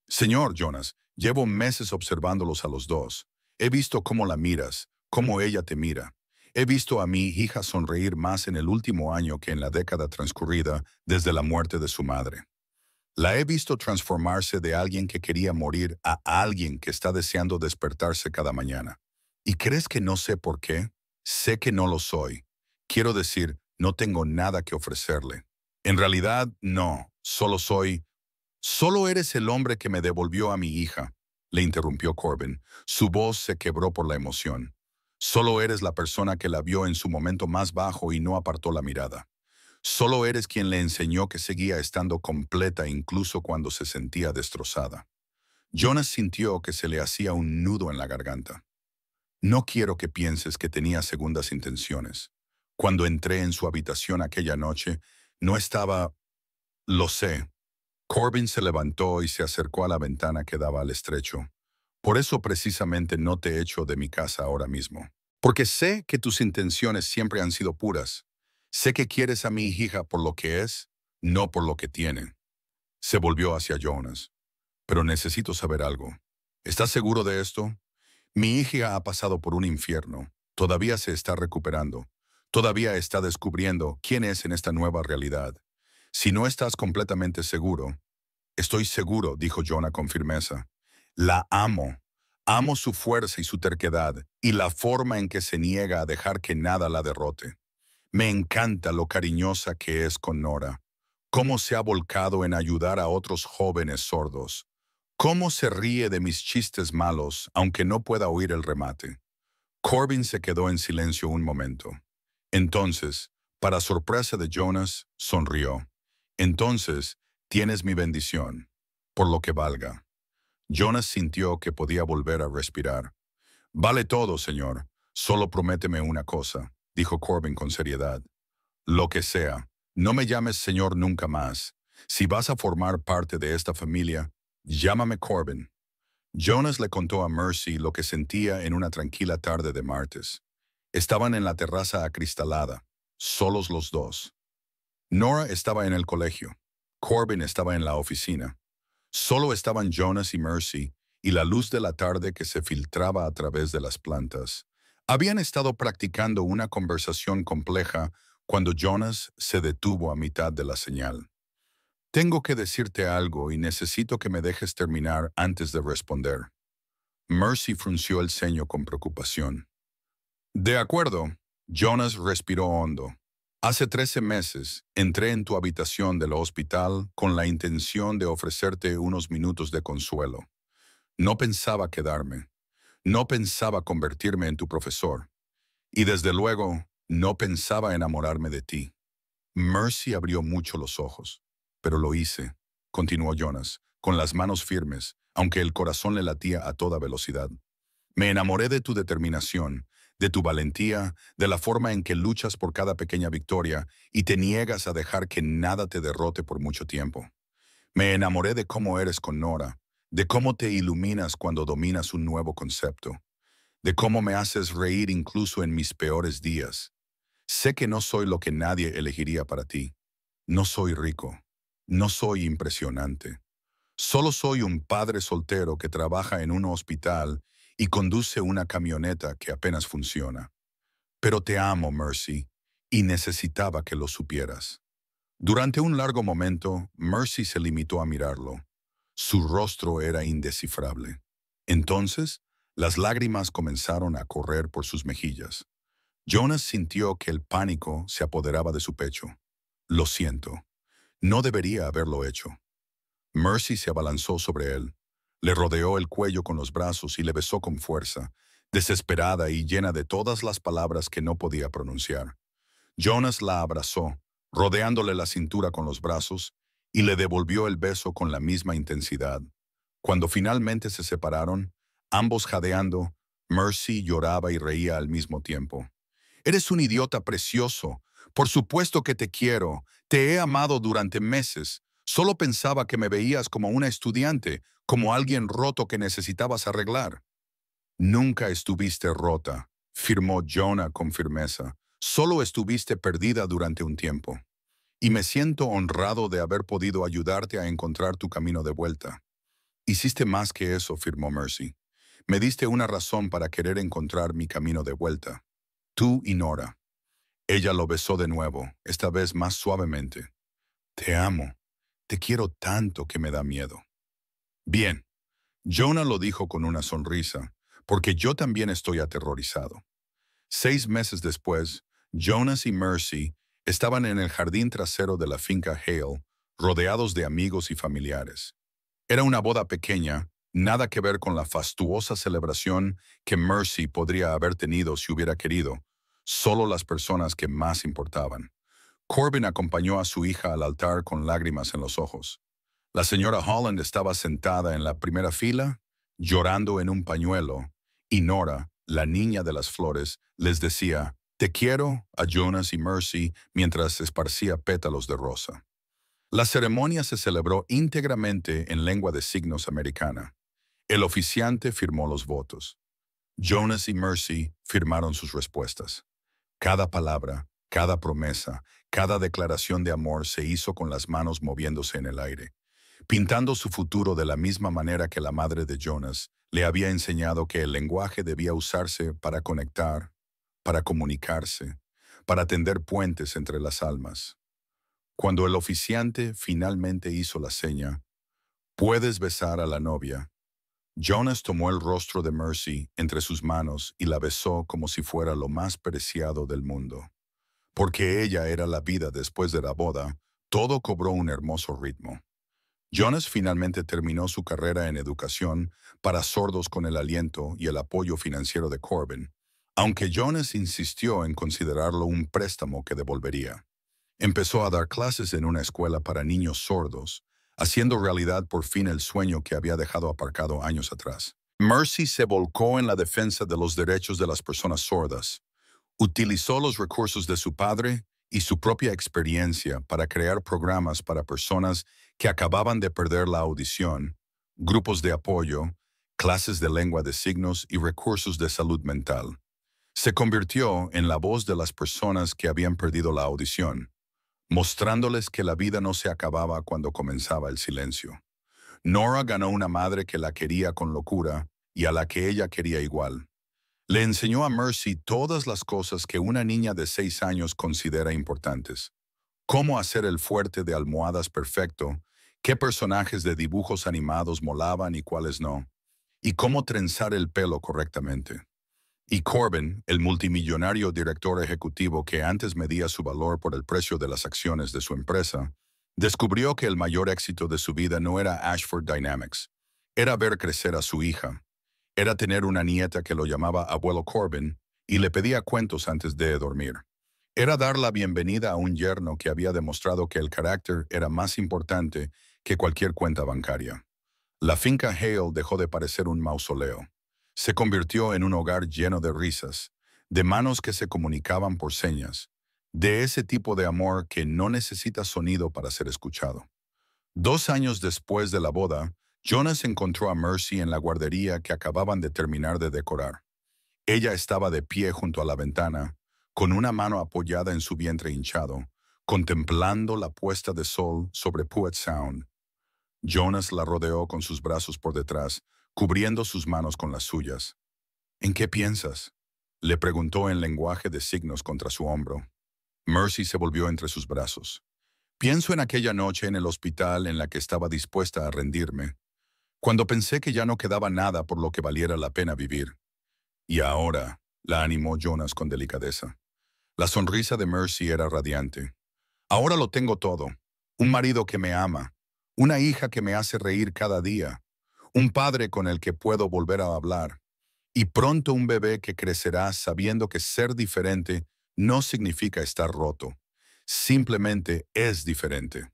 Señor Jonas, llevo meses observándolos a los dos. He visto cómo la miras, cómo ella te mira. He visto a mi hija sonreír más en el último año que en la década transcurrida desde la muerte de su madre. La he visto transformarse de alguien que quería morir a alguien que está deseando despertarse cada mañana. ¿Y crees que no sé por qué? Sé que no lo soy. Quiero decir, no tengo nada que ofrecerle. En realidad, no, Solo eres el hombre que me devolvió a mi hija, le interrumpió Corbin. Su voz se quebró por la emoción. Solo eres la persona que la vio en su momento más bajo y no apartó la mirada. Solo eres quien le enseñó que seguía estando completa incluso cuando se sentía destrozada. Jonas sintió que se le hacía un nudo en la garganta. No quiero que pienses que tenía segundas intenciones. Cuando entré en su habitación aquella noche, no estaba... Lo sé. Corbin se levantó y se acercó a la ventana que daba al estrecho. Por eso precisamente no te echo de mi casa ahora mismo. Porque sé que tus intenciones siempre han sido puras. Sé que quieres a mi hija por lo que es, no por lo que tiene. Se volvió hacia Jonas. Pero necesito saber algo. ¿Estás seguro de esto? Mi hija ha pasado por un infierno. Todavía se está recuperando. Todavía está descubriendo quién es en esta nueva realidad. Si no estás completamente seguro, estoy seguro, dijo Jonah con firmeza. La amo. Amo su fuerza y su terquedad, y la forma en que se niega a dejar que nada la derrote. Me encanta lo cariñosa que es con Nora, cómo se ha volcado en ayudar a otros jóvenes sordos, cómo se ríe de mis chistes malos, aunque no pueda oír el remate. Corbin se quedó en silencio un momento. Entonces, para sorpresa de Jonas, sonrió. Entonces, tienes mi bendición, por lo que valga. Jonas sintió que podía volver a respirar. Vale todo, señor. Solo prométeme una cosa, dijo Corbin con seriedad. Lo que sea, no me llames señor nunca más. Si vas a formar parte de esta familia, llámame Corbin. Jonas le contó a Mercy lo que sentía en una tranquila tarde de martes. Estaban en la terraza acristalada, solos los dos. Nora estaba en el colegio. Corbin estaba en la oficina. Solo estaban Jonas y Mercy, y la luz de la tarde que se filtraba a través de las plantas. Habían estado practicando una conversación compleja cuando Jonas se detuvo a mitad de la señal. Tengo que decirte algo y necesito que me dejes terminar antes de responder. Mercy frunció el ceño con preocupación. De acuerdo, Jonas respiró hondo. Hace 13 meses entré en tu habitación del hospital con la intención de ofrecerte unos minutos de consuelo. No pensaba quedarme. No pensaba convertirme en tu profesor. Y desde luego, no pensaba enamorarme de ti. Mercy abrió mucho los ojos. Pero lo hice, continuó Jonas, con las manos firmes, aunque el corazón le latía a toda velocidad. Me enamoré de tu determinación, de tu valentía, de la forma en que luchas por cada pequeña victoria y te niegas a dejar que nada te derrote por mucho tiempo. Me enamoré de cómo eres con Nora, de cómo te iluminas cuando dominas un nuevo concepto, de cómo me haces reír incluso en mis peores días. Sé que no soy lo que nadie elegiría para ti. No soy rico. No soy impresionante. Solo soy un padre soltero que trabaja en un hospital y conduce una camioneta que apenas funciona. Pero te amo, Mercy, y necesitaba que lo supieras. Durante un largo momento, Mercy se limitó a mirarlo. Su rostro era indescifrable. Entonces, las lágrimas comenzaron a correr por sus mejillas. Jonas sintió que el pánico se apoderaba de su pecho. Lo siento. No debería haberlo hecho. Mercy se abalanzó sobre él. Le rodeó el cuello con los brazos y le besó con fuerza, desesperada y llena de todas las palabras que no podía pronunciar. Jonas la abrazó, rodeándole la cintura con los brazos, y le devolvió el beso con la misma intensidad. Cuando finalmente se separaron, ambos jadeando, Mercy lloraba y reía al mismo tiempo. Eres un idiota precioso. Por supuesto que te quiero. Te he amado durante meses. Solo pensaba que me veías como una estudiante, como alguien roto que necesitabas arreglar. Nunca estuviste rota, firmó Jonah con firmeza. Solo estuviste perdida durante un tiempo. Y me siento honrado de haber podido ayudarte a encontrar tu camino de vuelta. Hiciste más que eso, firmó Mercy. Me diste una razón para querer encontrar mi camino de vuelta. Tú y Nora. Ella lo besó de nuevo, esta vez más suavemente. Te amo. Te quiero tanto que me da miedo. Bien, Jonah lo dijo con una sonrisa, porque yo también estoy aterrorizado. 6 meses después, Jonas y Mercy estaban en el jardín trasero de la finca Hale, rodeados de amigos y familiares. Era una boda pequeña, nada que ver con la fastuosa celebración que Mercy podría haber tenido si hubiera querido, solo las personas que más importaban. Corbin acompañó a su hija al altar con lágrimas en los ojos. La señora Holland estaba sentada en la primera fila, llorando en un pañuelo, y Nora, la niña de las flores, les decía, «Te quiero» a Jonas y Mercy mientras esparcía pétalos de rosa. La ceremonia se celebró íntegramente en lengua de signos americana. El oficiante firmó los votos. Jonas y Mercy firmaron sus respuestas. Cada palabra, cada promesa, cada declaración de amor se hizo con las manos moviéndose en el aire, pintando su futuro de la misma manera que la madre de Jonas, Le había enseñado que el lenguaje debía usarse para conectar, para comunicarse, para tender puentes entre las almas. Cuando el oficiante finalmente hizo la seña, «Puedes besar a la novia», Jonas tomó el rostro de Mercy entre sus manos y la besó como si fuera lo más preciado del mundo. Porque ella era la vida después de la boda, todo cobró un hermoso ritmo. Jonas finalmente terminó su carrera en educación para sordos con el aliento y el apoyo financiero de Corbin, aunque Jonas insistió en considerarlo un préstamo que devolvería. Empezó a dar clases en una escuela para niños sordos, haciendo realidad por fin el sueño que había dejado aparcado años atrás. Mercy se volcó en la defensa de los derechos de las personas sordas. Utilizó los recursos de su padre y su propia experiencia para crear programas para personas que acababan de perder la audición, grupos de apoyo, clases de lengua de signos y recursos de salud mental. Se convirtió en la voz de las personas que habían perdido la audición, mostrándoles que la vida no se acababa cuando comenzaba el silencio. Nora ganó una madre que la quería con locura y a la que ella quería igual. Le enseñó a Mercy todas las cosas que una niña de 6 años considera importantes. Cómo hacer el fuerte de almohadas perfecto, qué personajes de dibujos animados molaban y cuáles no, y cómo trenzar el pelo correctamente. Y Corbin, el multimillonario director ejecutivo que antes medía su valor por el precio de las acciones de su empresa, descubrió que el mayor éxito de su vida no era Ashford Dynamics, era ver crecer a su hija, era tener una nieta que lo llamaba abuelo Corbin y le pedía cuentos antes de dormir. Era dar la bienvenida a un yerno que había demostrado que el carácter era más importante que cualquier cuenta bancaria. La finca Hale dejó de parecer un mausoleo. Se convirtió en un hogar lleno de risas, de manos que se comunicaban por señas, de ese tipo de amor que no necesita sonido para ser escuchado. 2 años después de la boda, Jonas encontró a Mercy en la guardería que acababan de terminar de decorar. Ella estaba de pie junto a la ventana, con una mano apoyada en su vientre hinchado, contemplando la puesta de sol sobre Puget Sound. Jonas la rodeó con sus brazos por detrás, cubriendo sus manos con las suyas. «¿En qué piensas?», le preguntó en lenguaje de signos contra su hombro. Mercy se volvió entre sus brazos. «Pienso en aquella noche en el hospital en la que estaba dispuesta a rendirme, cuando pensé que ya no quedaba nada por lo que valiera la pena vivir. Y ahora», la animó Jonas con delicadeza. La sonrisa de Mercy era radiante. «Ahora lo tengo todo. Un marido que me ama, una hija que me hace reír cada día, un padre con el que puedo volver a hablar, y pronto un bebé que crecerá sabiendo que ser diferente no significa estar roto. Simplemente es diferente».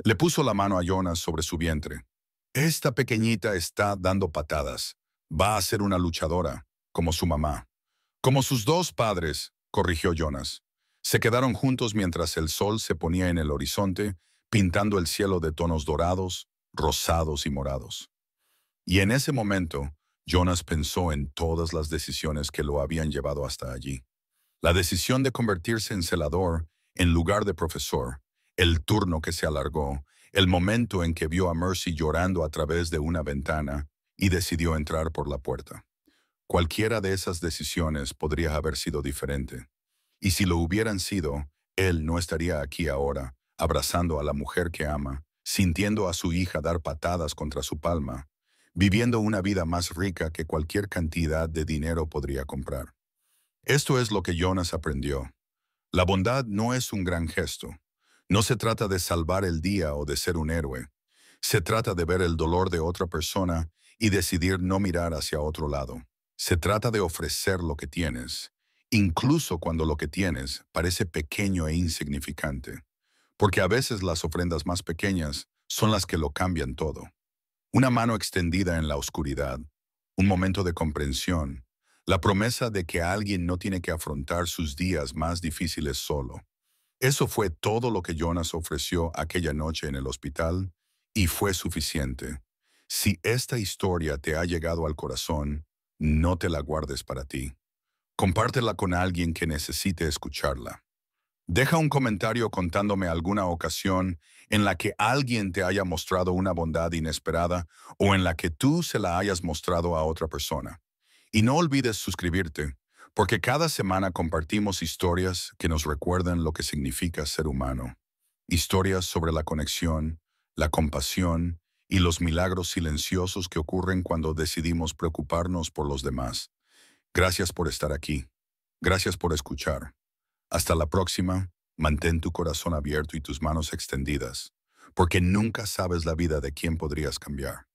Le puso la mano a Jonas sobre su vientre. «Esta pequeñita está dando patadas. Va a ser una luchadora, como su mamá». «Como sus dos padres», corrigió Jonas. Se quedaron juntos mientras el sol se ponía en el horizonte, pintando el cielo de tonos dorados, rosados y morados. Y en ese momento, Jonas pensó en todas las decisiones que lo habían llevado hasta allí. La decisión de convertirse en celador en lugar de profesor, el turno que se alargó, el momento en que vio a Mercy llorando a través de una ventana y decidió entrar por la puerta. Cualquiera de esas decisiones podría haber sido diferente. Y si lo hubieran sido, él no estaría aquí ahora, abrazando a la mujer que ama, sintiendo a su hija dar patadas contra su palma, viviendo una vida más rica que cualquier cantidad de dinero podría comprar. Esto es lo que Jonas aprendió. La bondad no es un gran gesto. No se trata de salvar el día o de ser un héroe. Se trata de ver el dolor de otra persona y decidir no mirar hacia otro lado. Se trata de ofrecer lo que tienes, incluso cuando lo que tienes parece pequeño e insignificante, porque a veces las ofrendas más pequeñas son las que lo cambian todo. Una mano extendida en la oscuridad, un momento de comprensión, la promesa de que alguien no tiene que afrontar sus días más difíciles solo. Eso fue todo lo que Jonas ofreció aquella noche en el hospital y fue suficiente. Si esta historia te ha llegado al corazón, no te la guardes para ti. Compártela con alguien que necesite escucharla. Deja un comentario contándome alguna ocasión en la que alguien te haya mostrado una bondad inesperada o en la que tú se la hayas mostrado a otra persona. Y no olvides suscribirte, porque cada semana compartimos historias que nos recuerdan lo que significa ser humano. Historias sobre la conexión, la compasión y los milagros silenciosos que ocurren cuando decidimos preocuparnos por los demás. Gracias por estar aquí. Gracias por escuchar. Hasta la próxima, mantén tu corazón abierto y tus manos extendidas, porque nunca sabes la vida de quién podrías cambiar.